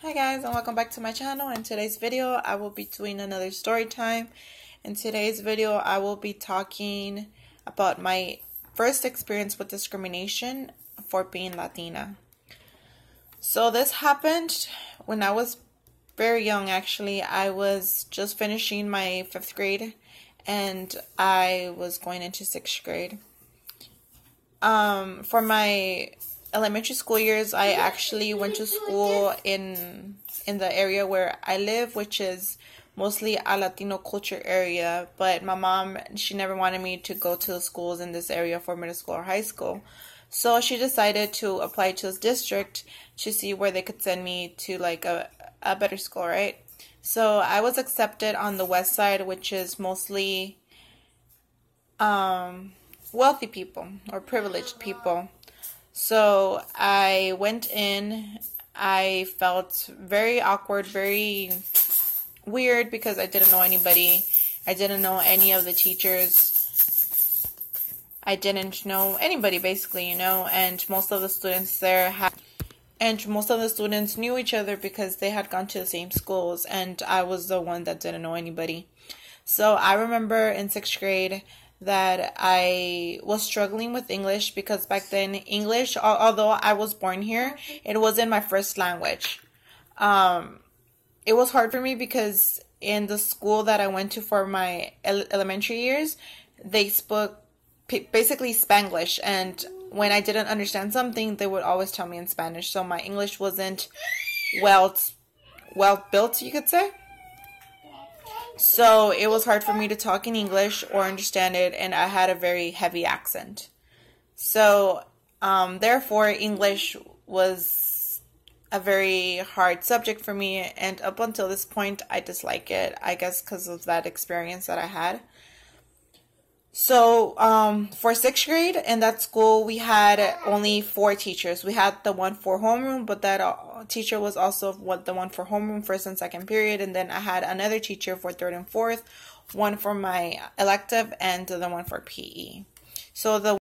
Hi guys, and welcome back to my channel. In today's video I will be doing another story time. In today's video I will be talking about my first experience with discrimination for being Latina. So this happened when I was very young. Actually, I was just finishing my 5th grade and I was going into 6th grade. For my elementary school years, I actually went to school in the area where I live, which is mostly a Latino culture area. But my mom, she never wanted me to go to the schools in this area for middle school or high school. So she decided to apply to this district to see where they could send me to like a better school, right? So I was accepted on the west side, which is mostly wealthy people or privileged people. So I went in. I felt very awkward, very weird because I didn't know anybody. I didn't know any of the teachers. I didn't know anybody basically, and most of the students there knew each other because they had gone to the same schools, and I was the one that didn't know anybody. So I remember in 6th grade that I was struggling with English because back then English, although I was born here, it wasn't my first language. It was hard for me because in the school that I went to for my elementary years, they spoke basically Spanglish, and when I didn't understand something, they would always tell me in Spanish. So my English wasn't well built, you could say. So it was hard for me to talk in English or understand it, and I had a very heavy accent. So therefore, English was a very hard subject for me, and up until this point, I dislike it, I guess because of that experience that I had. So for 6th grade in that school, we had only 4 teachers. We had the one for homeroom, but that teacher was also the one for homeroom, 1st and 2nd period. And then I had another teacher for 3rd and 4th, one for my elective, and the one for PE. So the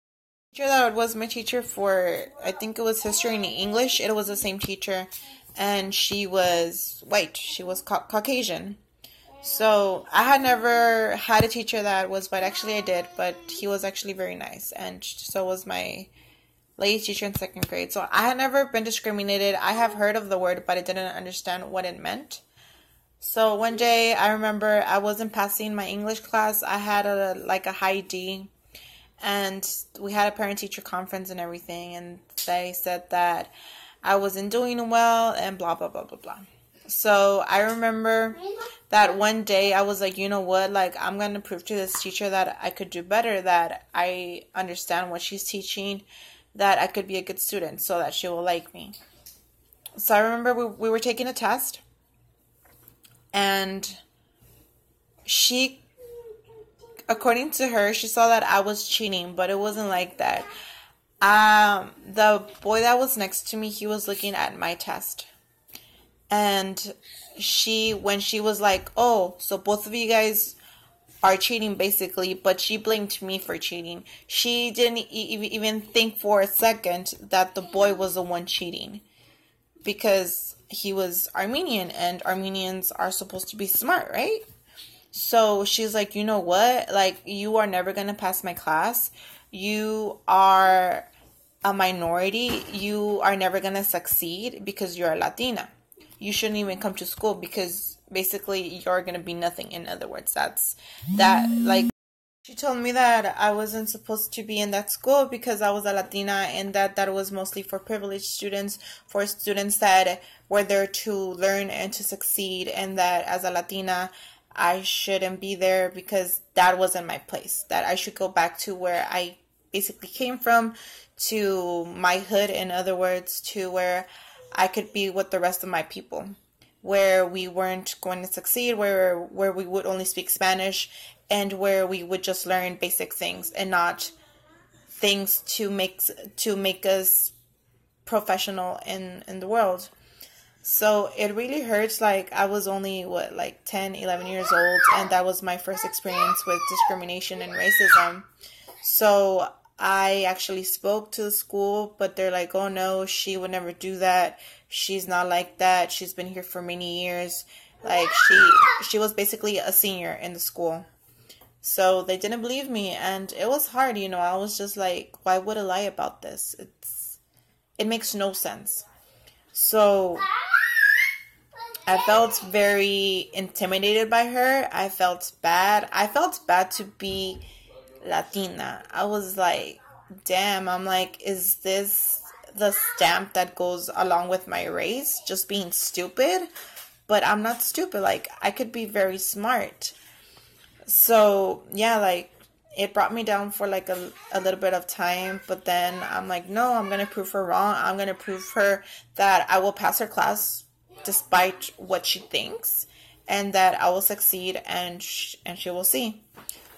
teacher that was my teacher for, I think it was history and English, it was the same teacher, and she was white. She was Caucasian. So I had never had a teacher that was white. Actually, I did, but he was actually very nice, and so was my lady teacher in 2nd grade. So I had never been discriminated. I have heard of the word, but I didn't understand what it meant. So one day, I remember I wasn't passing my English class. I had a high D, and we had a parent-teacher conference and everything, and they said that I wasn't doing well and blah, blah, blah, blah, blah. So I remember that one day I was like, you know what, I'm going to prove to this teacher that I could do better, that I understand what she's teaching, that I could be a good student so that she will like me. So I remember we were taking a test, and she, according to her, she saw that I was cheating, but it wasn't like that. The boy that was next to me, he was looking at my test. And when she was like, oh, so both of you guys are cheating basically, but she blamed me for cheating. She didn't even think for a second that the boy was the one cheating, because he was Armenian, and Armenians are supposed to be smart, right? So she's like, you know what? You are never going to pass my class. You are a minority. You are never going to succeed because you're a Latina. You shouldn't even come to school because basically you're going to be nothing. In other words, she told me that I wasn't supposed to be in that school because I was a Latina, and that was mostly for privileged students, for students that were there to learn and to succeed, and that as a Latina, I shouldn't be there because that wasn't my place, that I should go back to where I basically came from, to my hood, in other words, to where I could be with the rest of my people, where we weren't going to succeed, where we would only speak Spanish, and where we would just learn basic things and not things to make us professional in the world. So it really hurts. I was only 10, 11 years old, and that was my first experience with discrimination and racism. So I actually spoke to the school, but they're like, oh no, she would never do that. She's not like that. She's been here for many years. Like, she was basically a senior in the school. So they didn't believe me, and it was hard, you know. I was just like, why would I lie about this? It makes no sense. So I felt very intimidated by her. I felt bad. I felt bad to be Latina. I was like, damn, I'm like, is this the stamp that goes along with my race? Just being stupid? But I'm not stupid. Like, I could be very smart. So, yeah, like, it brought me down for like a little bit of time. But then I'm like, no, I'm going to prove her wrong. I'm going to prove her that I will pass her class despite what she thinks, and that I will succeed, and she will see.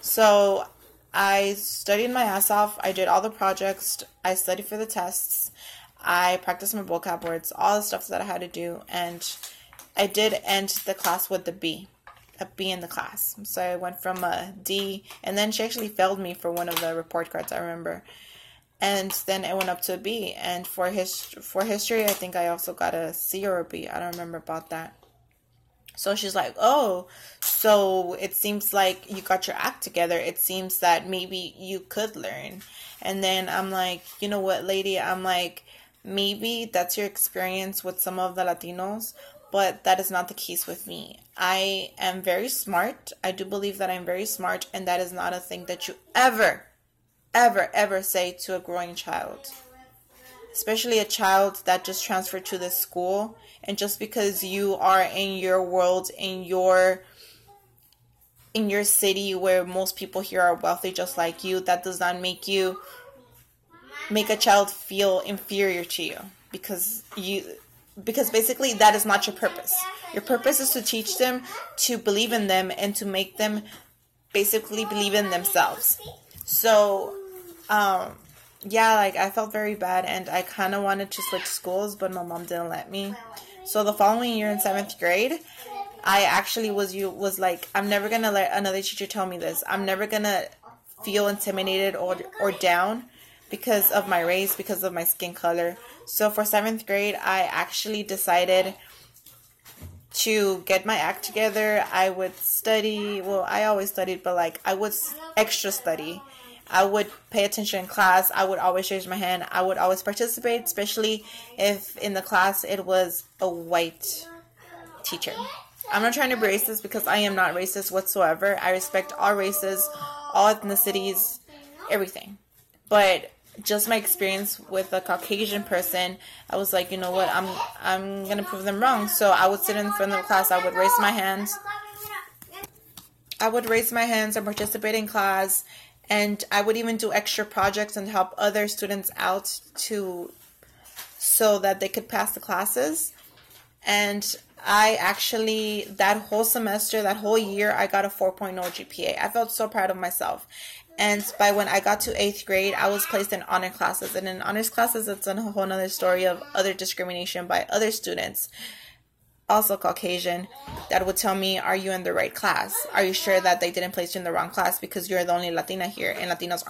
So I studied my ass off. I did all the projects. I studied for the tests. I practiced my vocab words, all the stuff that I had to do. And I did end the class with a B in the class. So I went from a D, and then she actually failed me for one of the report cards, I remember. And then it went up to a B. And for history, I think I also got a C or a B. I don't remember about that. So she's like, oh, so it seems like you got your act together. It seems that maybe you could learn. And then I'm like, you know what, lady? I'm like, maybe that's your experience with some of the Latinos, but that is not the case with me. I am very smart. I do believe that I'm very smart, and that is not a thing that you ever say to a growing child. Especially a child that just transferred to this school, and just because you are in your world, in your city where most people here are wealthy just like you, that does not make a child feel inferior to you, because basically that is not your purpose. Your purpose is to teach them, to believe in them, and to make them basically believe in themselves. So yeah, like, I felt very bad, and I kind of wanted to switch schools, but my mom didn't let me. So the following year in 7th grade, I actually was like, I'm never going to let another teacher tell me this. I'm never going to feel intimidated or down because of my race, because of my skin color. So for 7th grade, I actually decided to get my act together. I would study. Well, I always studied, but like, I would extra study. I would pay attention in class. I would always raise my hand. I would always participate, especially if in the class it was a white teacher. I'm not trying to be racist, because I am not racist whatsoever. I respect all races, all ethnicities, everything. But just my experience with a Caucasian person, I was like, you know what, I'm going to prove them wrong. So I would sit in front of the class. I would raise my hands. And participate in class. And I would even do extra projects and help other students out so that they could pass the classes. And I actually, that whole semester, that whole year, I got a 4.0 GPA. I felt so proud of myself. And by when I got to 8th grade, I was placed in honor classes. And in honors classes, it's a whole other story of other discrimination by other students, also Caucasian, that would tell me, are you in the right class? Are you sure that they didn't place you in the wrong class, because you're the only Latina here, and Latinos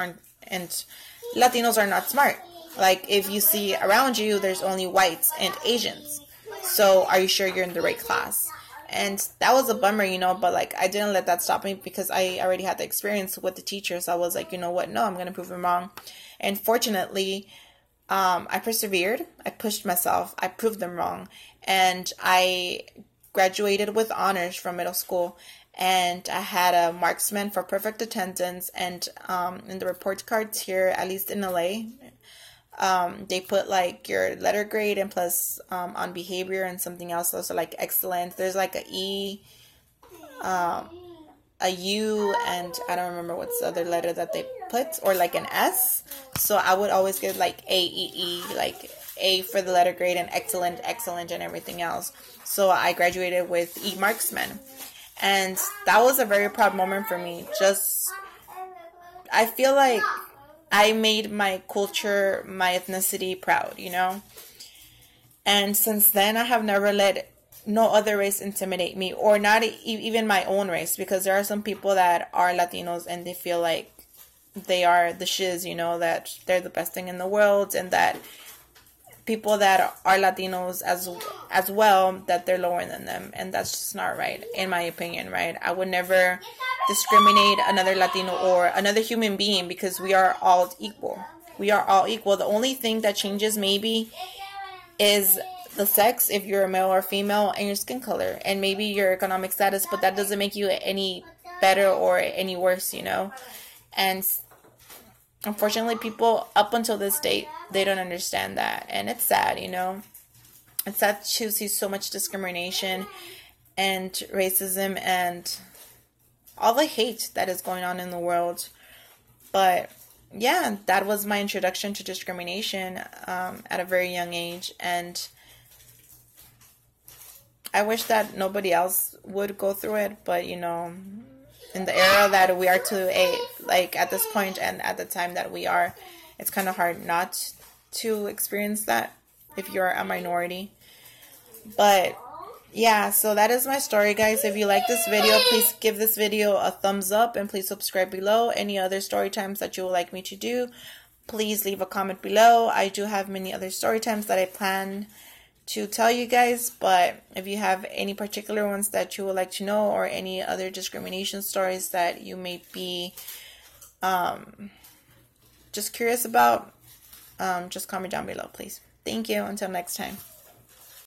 are not smart. Like, if you see around you, there's only whites and Asians. So are you sure you're in the right class? And that was a bummer, you know, but like, I didn't let that stop me, because I already had the experience with the teachers. So I was like, you know what? No, I'm going to prove them wrong. And fortunately, I persevered. I pushed myself. I proved them wrong. And I graduated with honors from middle school. And I had a marksman for perfect attendance. And in the report cards here, at least in LA, they put like your letter grade and plus on behavior and something else. So like excellent. There's like a E, a U, and I don't remember what's the other letter that they put, or like an S. So I would always get like A, E, E, like A for the letter grade, and excellent, and everything else. So I graduated with E marksman. And that was a very proud moment for me. I feel like I made my culture, my ethnicity proud, you know? And since then, I have never let no other race intimidate me, or not even my own race, because there are some people that are Latinos and they feel like they are the shiz, you know, that they're the best thing in the world, and that people that are Latinos as well, that they're lower than them, and that's just not right, in my opinion, right? I would never discriminate another Latino or another human being, because we are all equal. We are all equal. The only thing that changes maybe is the sex, if you're a male or female, and your skin color, and maybe your economic status, but that doesn't make you any better or any worse, you know? And unfortunately, people up until this date, they don't understand that, and it's sad, you know? It's sad to see so much discrimination and racism and all the hate that is going on in the world. But yeah, that was my introduction to discrimination at a very young age, and I wish that nobody else would go through it, but you know, in the era that we are like at this point and at the time that we are, it's kind of hard not to experience that if you're a minority. But yeah, so that is my story, guys. If you like this video, please give this video a thumbs up, and please subscribe below. Any other story times that you would like me to do, please leave a comment below. I do have many other story times that I plan to tell you guys, but if you have any particular ones that you would like to know, or any other discrimination stories that you may be just curious about, just comment down below, please. Thank you. Until next time.